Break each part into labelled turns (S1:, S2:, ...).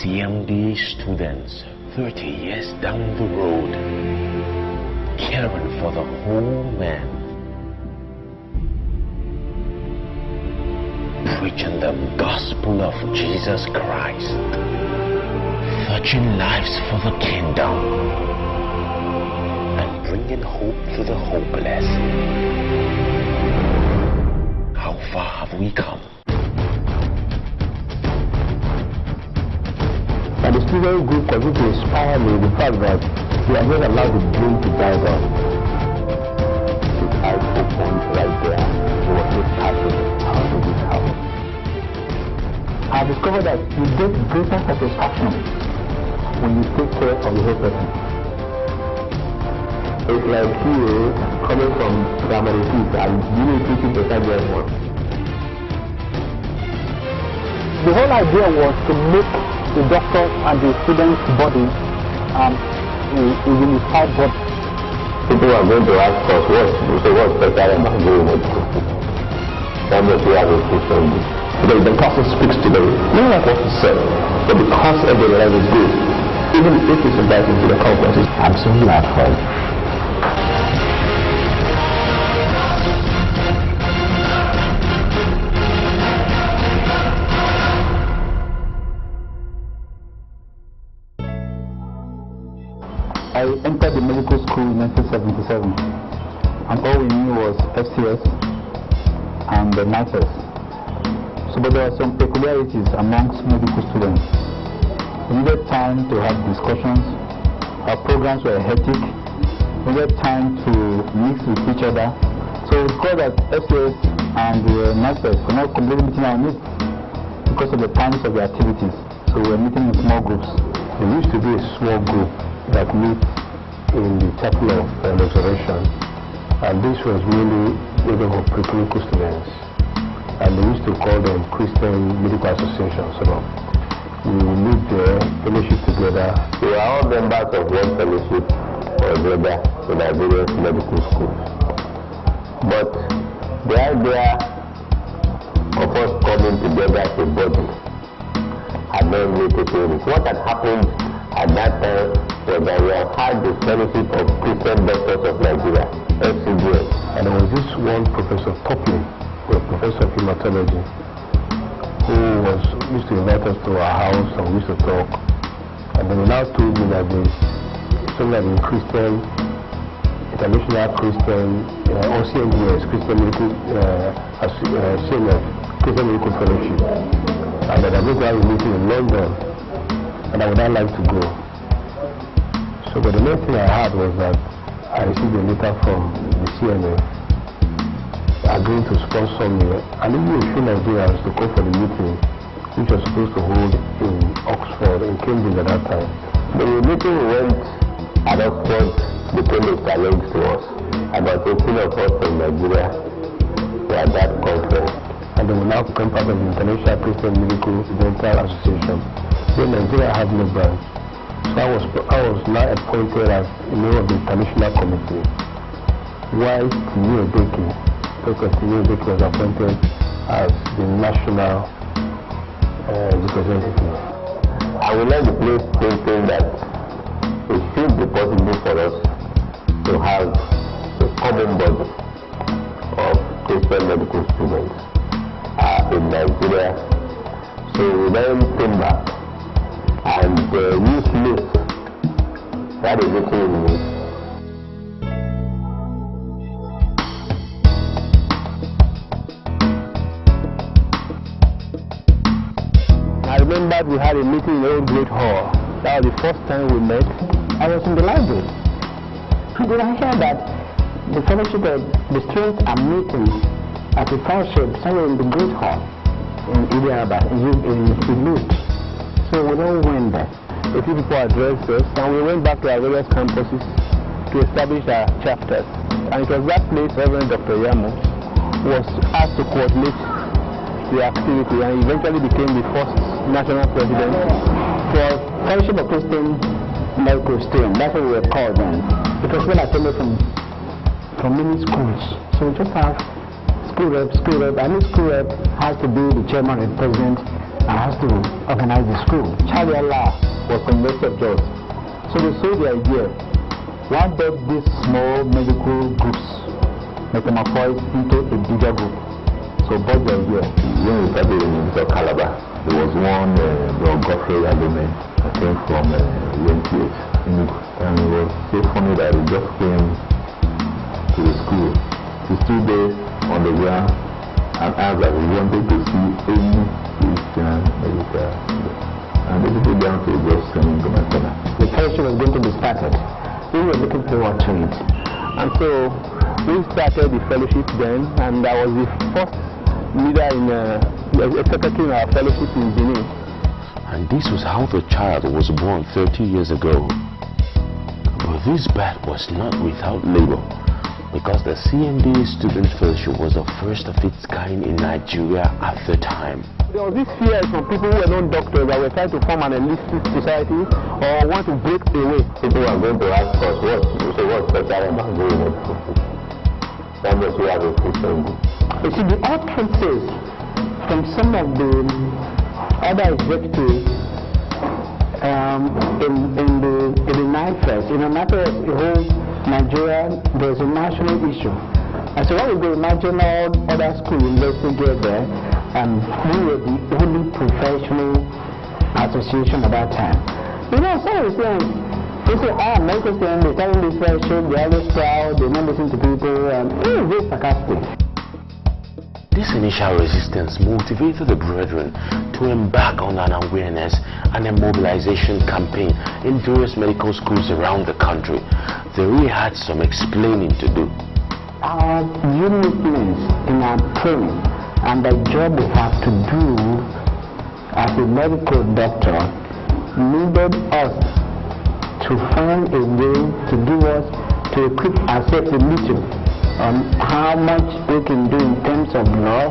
S1: CMDA-Students 30 years down the road, caring for the whole man, preaching the gospel of Jesus Christ, touching lives for the kingdom, and bringing hope to the hopeless. How far have we come?
S2: And the student group continue to inspire me with the fact that we are not allowed the dream to die down. His eyes opened right there. He was so passionate. How did this happen? I have discovered that you get greater satisfaction when you take care of the whole person. It's like you coming from primary school and you need teaching to start there one. The whole idea was to make the doctor and the student's body a unified body. People are going to ask us what's better than doing medical school? That means we have a Christian book. The gospel speaks today, not like what he said, but because of the life is good. Even if it's invited to the conferences, I'm so glad for it. I entered the medical school in 1977, and all we knew was FCS and the NICES. So, but there were some peculiarities amongst medical students. We needed time to have discussions. Our programs were hectic. We needed time to mix with each other. So it's called that FCS and the NICES were not completely meeting our needs because of the times of the activities. So we were meeting in small groups. There used to be a small group that meets in the chapel of resurrection, and this was really made up of preclinical students, and they used to call them Christian Medical Association. So we would meet there, fellowship together. We are all members of one fellowship or the other in Nigerian medical schools. But the idea of us coming together as a body had not really taken it. What had happened at that time was that we have had the fellowship of Christian Doctors of Nigeria, FCDA. And there was this one Professor Topley, a professor of hematology, who used to invite us to our house and we used to talk. And they now told me that there's something like in Christian, International Christian, or CMDA, Christian Medical, CMF, Christian Medical Fellowship. And that I'm going to have a meeting in London, and I would not like to go. So, but the main thing I had was that I received a letter from the CNA agreeing to sponsor me and even a few Nigerians to come for the meeting, which was supposed to hold in Oxford, in Cambridge at that time. The meeting we went at Oxford became a challenge to us. About 18 of us from Nigeria were at that conference. And they will now become part of the International Christian Medical Dental Association. So Nigeria had no branch. So I was now appointed as a member of the International Committee, while Dr. Tinio was appointed as the national representative. I would like to place thinking that it should be possible for us to have a common body of Christian medical students in Nigeria. So we then came back and use list that is written in me. I remember we had a meeting in the old Great Hall. That was the first time we met. I was in the library. Then I heard that the fellowship of the students are meeting at a fellowship somewhere in the Great Hall in Idiaba, in Lut. So we all went there. A few people addressed us, and we went back to our various campuses to establish our chapters. And it was that place Reverend Dr. Yamo was asked to coordinate the activity, and he eventually became the first national president for Fellowship of Christian Medical Students. That's what we were called then. It was when I came from many schools. So we just have school rep, and each school rep has to be the chairman and president and has to organize the school. Charlie Allah was from West of Jos. So they saw the idea. Why don't these small medical groups metamorphose into a bigger group? So bought the idea.
S3: When we started in Calabar, there was one Godfrey element, I think from UNTH. And it was so funny that he just came to the school. He stood there on the ground and asked that he wanted to see any Christian medical. And they people down to just singing to my corner.
S1: The fellowship was going to be started. We were looking forward to it. And so we started the fellowship then, and I was the first leader in secretary in our fellowship in Benin.
S4: And this was how the child was born 30 years ago. But this birth was not without labor, because the CMDA-Students Fellowship was the first of its kind in Nigeria at the time.
S1: There was this fear from people who were not doctors that were trying to form an illicit society or want to break away.
S3: People are going to ask us, what's special about doing it? That means we have a Christian group.
S1: You see, the utterances from some of the other executives in the night first, in a matter of the whole Nigeria, there's a national issue. And so what we go, imagine all other schools universities get there, and we were the only professional association at that time. You know, some of the things, they say, medical students, they're telling this fellowship, they're always proud, they don't listen to people, and it was very sarcastic.
S4: This initial resistance motivated the brethren to embark on an awareness and a mobilization campaign in various medical schools around the country. They really had some explaining to do.
S1: Our uniqueness in our training and the job we have to do as a medical doctor needed us to find a way to give us, to equip ourselves a little on how much we can do in terms of law,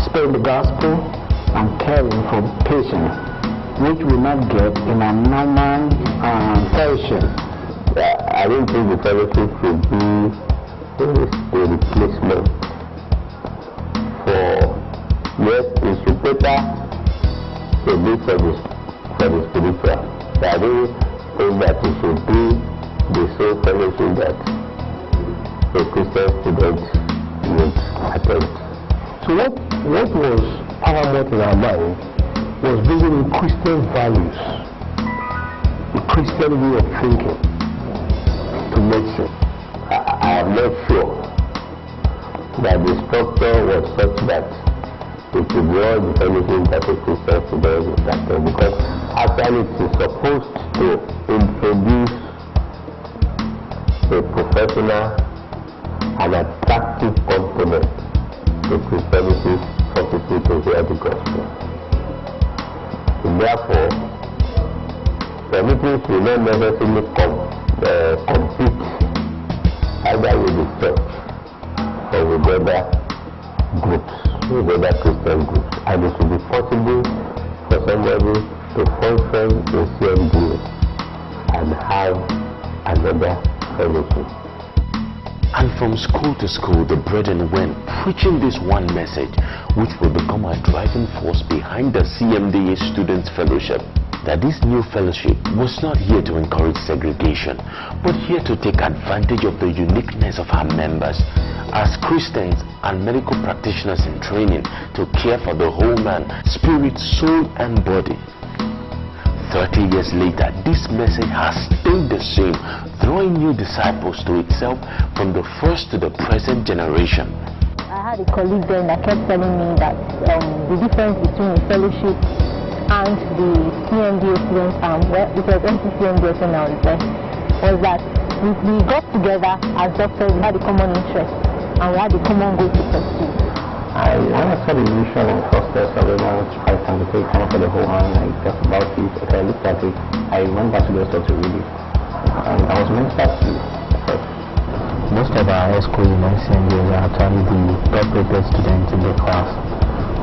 S1: spread the gospel, and caring for patients, which we not get in a normal fellowship.
S3: I don't think the fellowship should be a replacement for, yes, it's better to be for the spiritual. But I don't think that it should be the same fellowship that a Christian student would attend.
S1: So what was paramount in our mind was bringing in Christian values, the Christian way of thinking to medicine.
S3: I am not sure that the structure was such that it would run the fellowship that a Christian student would attend, because actually it is supposed to introduce a professional and attractive component to Christianity for people to hear the gospel. And therefore, the meetings will not necessarily compete either with the church or with other groups, with other Christian groups. And it will be possible for somebody to function in CMDA and have another fellowship.
S4: And from school to school, the brethren went preaching this one message, which will become a driving force behind the CMDA-Students Fellowship. That this new fellowship was not here to encourage segregation, but here to take advantage of the uniqueness of our members as Christians and medical practitioners in training to care for the whole man, spirit, soul, and body. 30 years later, this message has stayed the same, drawing new disciples to itself from the first to the present generation.
S5: I had a colleague then that kept telling me that the difference between a fellowship and the CMDA students, it was NCCMDA now, was that we got together as doctors, we had a common interest and we had a common goal to pursue.
S2: When I saw the initial process of the try and take come for the whole hand, I thought about it, I looked at it, I went back to the store to read it, and I was ministered to it. Most of our school in CMDA were actually the top-rated students in the class.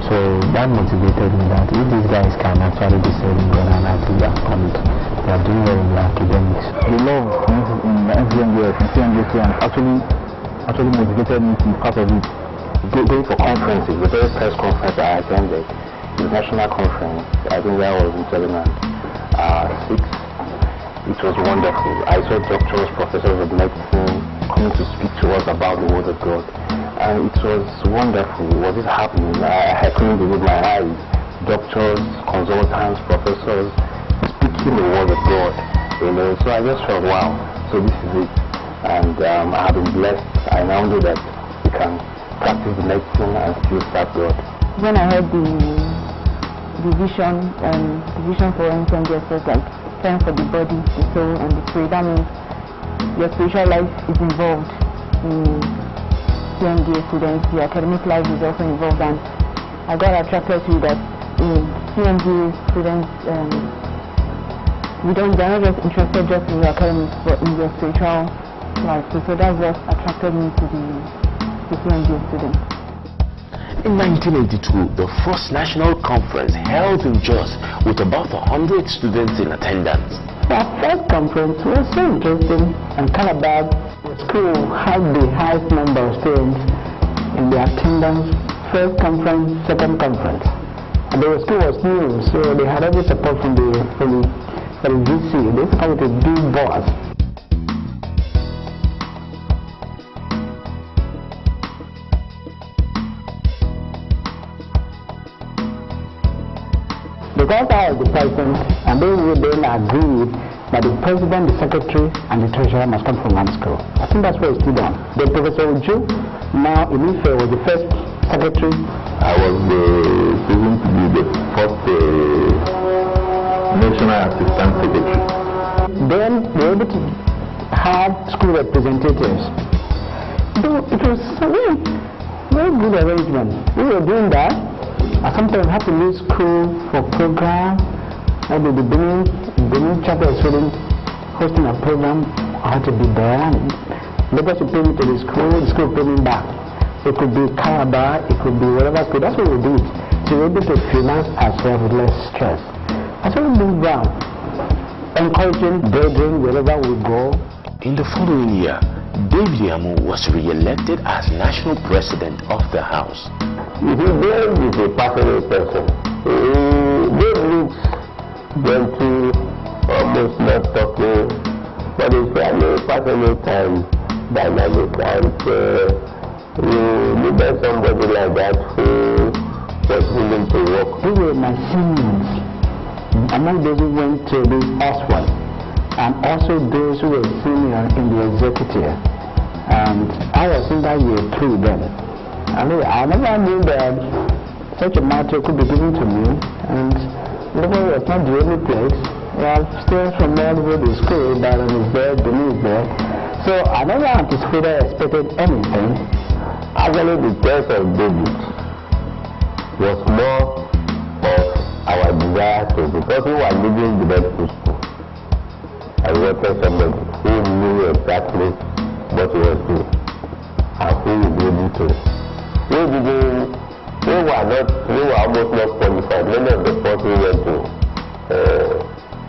S2: So that motivated me that if these guys can actually be serving God and actually and they are doing well in their academics. The love in CMDA actually motivated me to be part of it. Going for conferences, the very first conference I attended,
S3: the national conference. I think that was in 2006. It was wonderful. I saw doctors, professors of medicine coming to speak to us about the Word of God. And it was wonderful. Was it happening? I couldn't believe my eyes. Doctors, consultants, professors speaking the Word of God. So I just felt, wow, so this is it. And I have been blessed. I now know that we can practice the medicine and still serve God.
S5: When I heard the vision for NCMDA, was like caring for the body, the soul, and the spirit. That means your spiritual life is involved in CMDA students, your academic life is also involved, and I got attracted to that. In CMDA students, they're not just interested just in your academics, but in your spiritual life. So that's what attracted me to the CMDA students.
S4: In 1982, the first national conference held in Jos with about 100 students in attendance.
S1: Our first conference was so interesting, and Calabar, the school had the highest number of students in the attendance. First conference, second conference. And the school was new, so they had every support from the VC. They came with a big boss. Because I was the president, and they then agreed that the president, the secretary, and the treasurer must come from one school. I think that's what it stood on. Then Professor Uju, now Inife, was the first secretary.
S3: I was chosen to be the first national assistant secretary.
S1: Then we were able to have school representatives. So it was a very good arrangement. We were doing that. I sometimes have to leave school for program. Maybe the Benin chapter is hosting a program. I had to be there. And later to pay me to the school pay me back. It could be Calabar, it could be whatever. That's what we did. So we're able to finance ourselves with less stress. That's what we moved down. Encouraging brethren wherever we go.
S4: In the following year, David Yamu was re-elected as national president of the House.
S3: If you Dave is a passionate person, Dave looks gentle, almost not talking, but he's very passionate and dynamic, and you needed somebody like that who was willing to work.
S1: They were my seniors, among those who went to this Oxford, and also those who were senior in the executive. And I was in that year 3 then. I never knew that such a matter could be given to me, and Liverpool was not the only place. We have students from all over the school, Darren is there, Benin is there. So I never expected anything.
S3: Actually, the case of David was more of our desire to, because we were living the medical school. I wanted somebody who knew exactly what he was doing and who would be able to. We were almost not qualified. Many of the folks we went to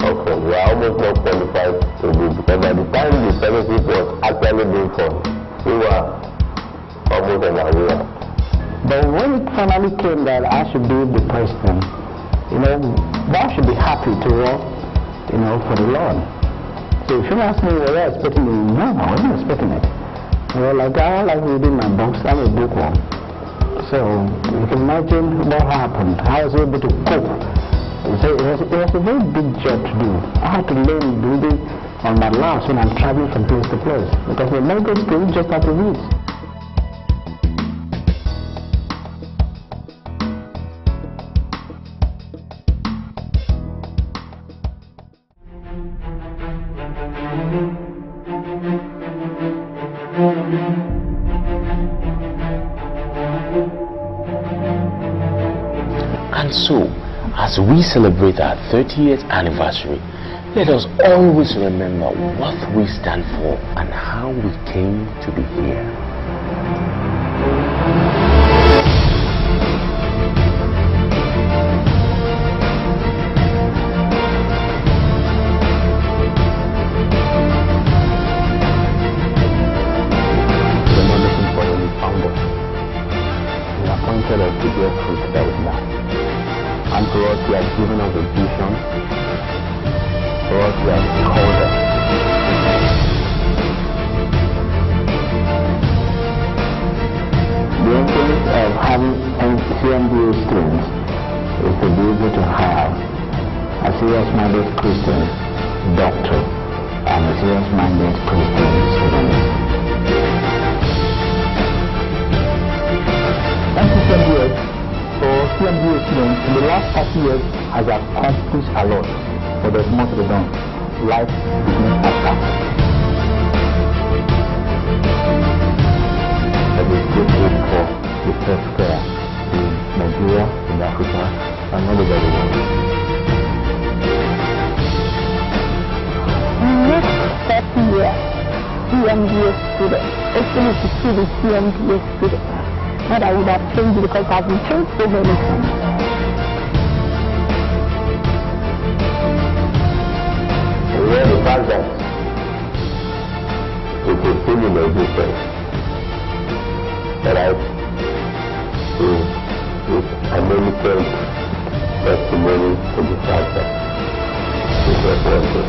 S3: Oxford were almost not qualified to do, because by the time the fellowship was actually being formed, we were almost unaware.
S1: But when it finally came that I should be the president, one should be happy to work, for the Lord. So if you ask me, were I expecting it? No, I wasn't expecting it. I like reading my books. I'm a bookworm. So you can imagine what happened. I was able to cope. So it was a very big job to do. I had to learn reading on my laps when I'm traveling from place to place. Because in medical school, you just have to read.
S4: And so, as we celebrate our 30th anniversary, let us always remember what we stand for and how we came to be here.
S3: We're not looking for any founder. We appointed us to bear fruit that would last. He has given us a vision. For us, He has called us.
S1: The influence of having CMDA students is to be able to have a serious-minded Christian doctor and a serious-minded Christian student.
S2: CMDA or CMDA students in the last 30 years has accomplished a lot, but there's more to be done. Life begins after.
S3: That is good hope for the first care in Nigeria, in Africa, and all over the world.
S5: Next 30 years, CMDA students, especially to see the CMDA students. Not I would have changed because I've been changed so many times.
S3: Yeah, the fact that it's a thing in existence, right, is an eloquent testimony to the fact that it was wanted.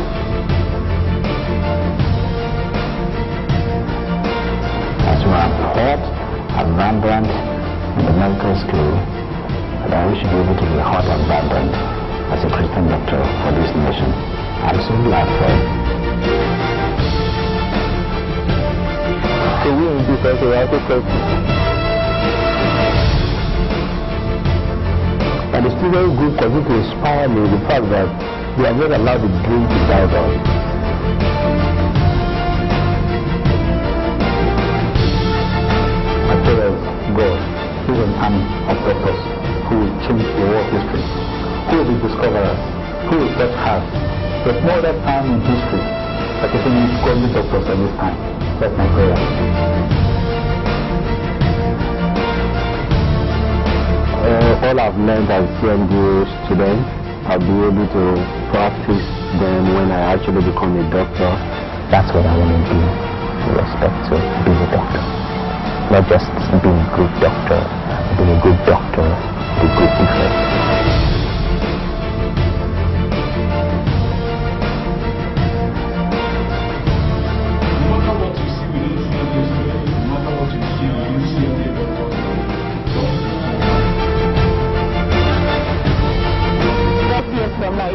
S1: As we have hot and vibrant in the medical school, and I wish to be able to be hot and vibrant as a Christian doctor for this nation. I'm so glad for it.
S3: So we in this we also question.
S1: And the student group continue to inspire me the fact that they have not allowed the dream to die down.
S2: My prayers, God, is an army of doctors who will change the world history, who will be discoverers, who will set hearts. There's no other time in history that is only godly doctors at this time. That's my prayer.
S3: All I've learned as CMDA student, I'll be able to practice them when I actually become a doctor.
S1: That's what I want to do with respect to being a doctor. Not just being a good doctor, being a good doctor with a good defect.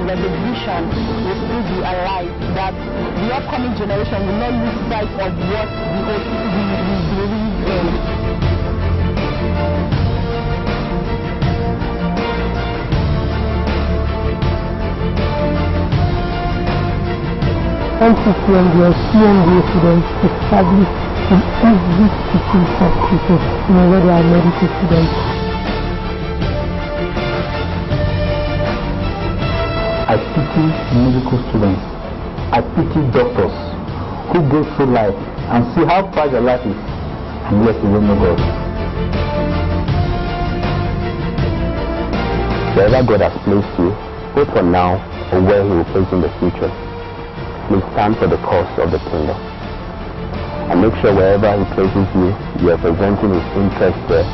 S5: That the vision will still be alive, that the upcoming generation will not lose sight of what we believe in.
S6: NCCMDA and CMDA students established in every city hospital where there are medical students.
S2: I pity medical students. I pity doctors who go through life and see how fragile life is, and yet they don't know God.
S3: Wherever God has placed you, both for now or where He will place you in the future, please stand for the cause of the kingdom. And make sure wherever He places you, you are presenting His interest there,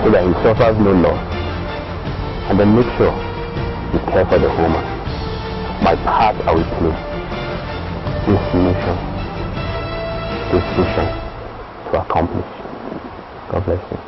S3: so that He suffers no loss. And then make sure you care for the woman. My part I will play. This mission, this vision to accomplish. God bless you.